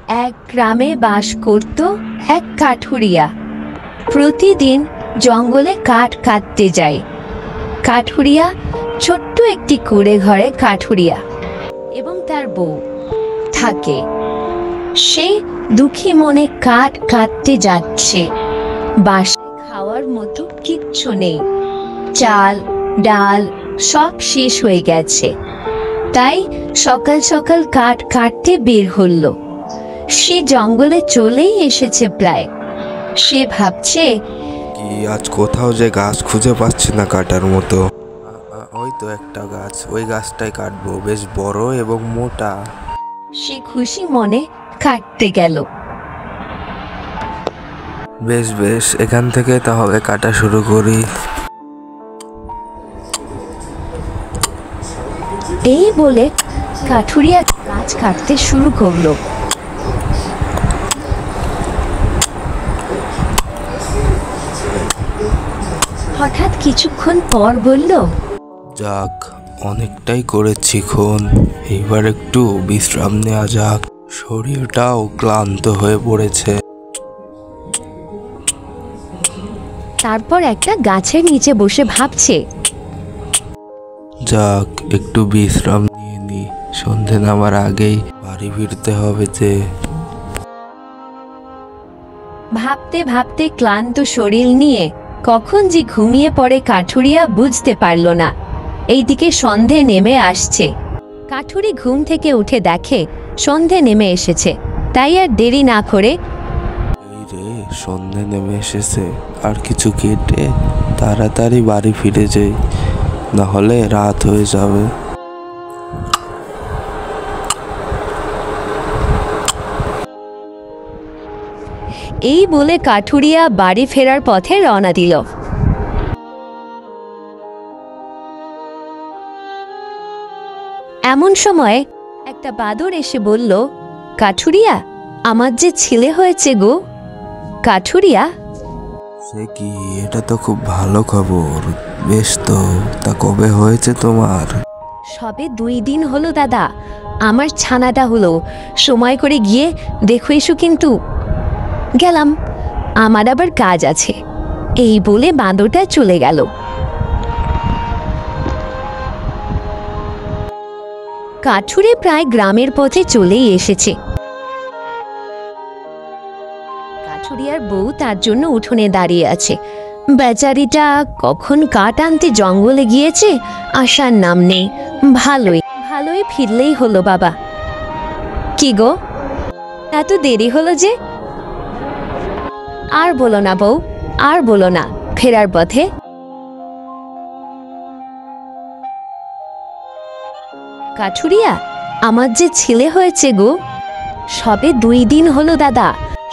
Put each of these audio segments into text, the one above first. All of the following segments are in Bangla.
এক গ্রামে বাস করত এক কাঠুরিয়া। প্রতিদিন জঙ্গলে কাঠ কাটতে যায়। কাঠুরিয়া ছোট্ট একটি কুঁড়ে ঘরে কাঠুরিয়া এবং তার বউ থাকে। সে দুঃখী মনে কাঠ কাটতে যাচ্ছে। বাসায় খাওয়ার মতো কিচ্ছু নেই, চাল ডাল সব শেষ হয়ে গেছে। তাই সকাল সকাল কাঠ কাটতে বের হলো। সে জঙ্গলে চলেই এসেছে প্রায়। সে ভাবছে, কি আজ কোথাও যে গাছ খুঁজে পাচ্ছি না কাটার মতো। ওই তো একটা গাছ, ওই গাছটাই কাটবো, বেশ বড় এবং মোটা। সে খুশি মনে কাটতে গেল। বেশ বেশ, এখান থেকে তাহলে কাটা শুরু করি। এই বলে কাঠুরিয়া গাছ কাটতে শুরু করলো। হঠাৎ কিছুক্ষণ পর বলল, যাক, অনেকটাই করেছি খন, এবার একটু বিশ্রাম নেওয়া যাক, শরীরটাও ক্লান্ত হয়ে পড়েছে। তারপর একটা গাছের নিচে বসে ভাবছে, যাক, একটু বিশ্রাম নিয়ে নি, সন্ধে নামার আগেই বাড়ি ফিরতে হবে যে। ভাবতে ভাবতে ক্লান্ত শরীর নিয়ে কখন যে ঘুমিয়ে পড়ে কাঠুরিয়া বুঝতে পারল না। এইদিকে সন্ধে নেমে আসছে। কাঠুরি ঘুম থেকে উঠে দেখে সন্ধে নেমে এসেছে। তাই আর দেরি না করে, এই রে, সন্ধে নেমে এসেছে, আর কিছু কেটে তাড়াতাড়ি বাড়ি ফিরে যাই, না হলে রাত হয়ে যাবে। এই বলে কাঠুরিয়া বাড়ি ফেরার পথে রওনা দিল। এমন সময় একটা বাদর এসে বলল, কাঠুরিয়া, আমার যে ছেলে হয়েছে গো। কাঠুরিয়া, সে কি, এটা তো খুব ভালো খবর। বেশ তো, তা কবে হয়েছে তোমার? সবে 2 দিন হলো দাদা, আমার ছানাটা হলো। সময় করে গিয়ে দেখো এসো কিন্তু। গেলাম, আমার আবার কাজ আছে। এই বলে বাঁদরটা চলে গেল। কাঠুরে প্রায় গ্রামের পথে চলেই এসেছে। কাঠুরিয়ার বউ তার জন্য উঠোনে দাঁড়িয়ে আছে। বেচারিটা কখন কাঠ আনতে জঙ্গলে গিয়েছে, আসার নাম নেই। ভালোই ভালোই ফিরলেই হলো বাবা। কি গো, এত দেরি হলো যে? আর বলো না বউ, আর বলো না। ফেরার পথে কাঠুরিয়া, আমার যে ছেলে হয়েছে গো। সবে 2 দিন হলো দাদা,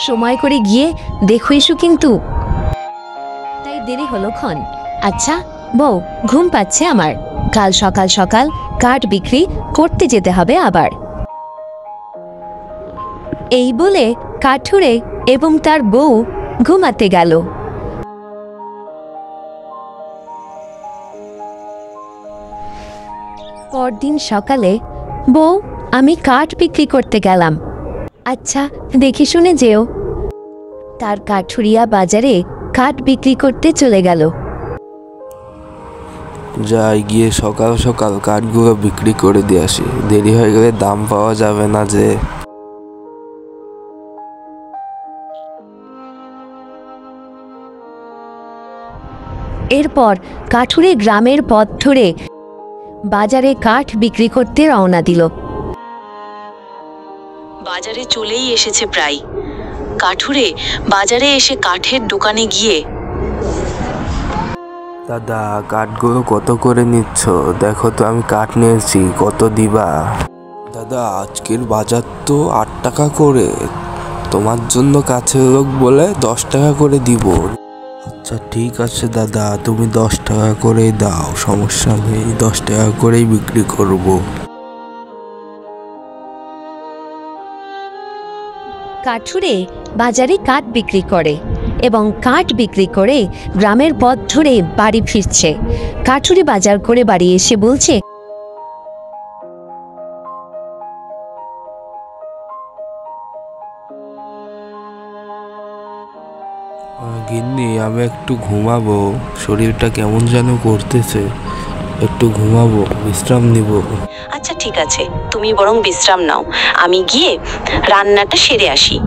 সময় করে গিয়ে দেখো এসো কিন্তু। তাই দেরি হলো ক্ষণ। আচ্ছা বউ, ঘুম পাচ্ছে আমার। কাল সকাল সকাল কাঠ বিক্রি করতে যেতে হবে আবার। এই বলে কাঠুরে এবং তার বউ ঘুমাতে গেল। পরদিন সকালে, বউ, আমি কাঠ বিক্রি করতে গেলাম। আচ্ছা, দেখে শুনে যেও। তার কাঠুরিয়া বাজারে কাঠ বিক্রি করতে চলে গেল। যাই গিয়ে সকাল সকাল কাঠগুলো বিক্রি করে দিয়ে আসি, দেরি হয়ে গেলে দাম পাওয়া যাবে না যে। এরপর কাঠুরে গ্রামের পথ ধরে বাজারে কাঠ বিক্রি করতে রওনা দিল। বাজারে চলেই এসেছে প্রায়। কাঠুরে বাজারে এসে কাঠের দোকানে গিয়ে, দাদা, কাঠগুলো কত করে নিচ্ছ? দেখো তো, আমি কাঠ নিয়েছি, কত দিবা? দাদা, আজকের বাজার তো 8 টাকা করে, তোমার জন্য কাছের লোক বলে 10 টাকা করে দিব। আচ্ছা ঠিক আছে দাদা, তুমি 10 টাকা করে দাও, সমস্যা নেই, 10 টাকা করেই বিক্রি করব। কাঠুরে বাজারে কাঠ বিক্রি করে এবং কাঠ বিক্রি করে গ্রামের পথ ধরে বাড়ি ফিরছে। কাঠুরে বাজার করে বাড়ি এসে বলছে, গিন্নি, আমি একটু ঘুমাবো, শরীরটা কেমন যেন করতেছে, একটু ঘুমাবো, বিশ্রাম নিব। আচ্ছা ঠিক আছে, তুমি বরং বিশ্রাম নাও, আমি গিয়ে রান্নাটা সেরে আসি।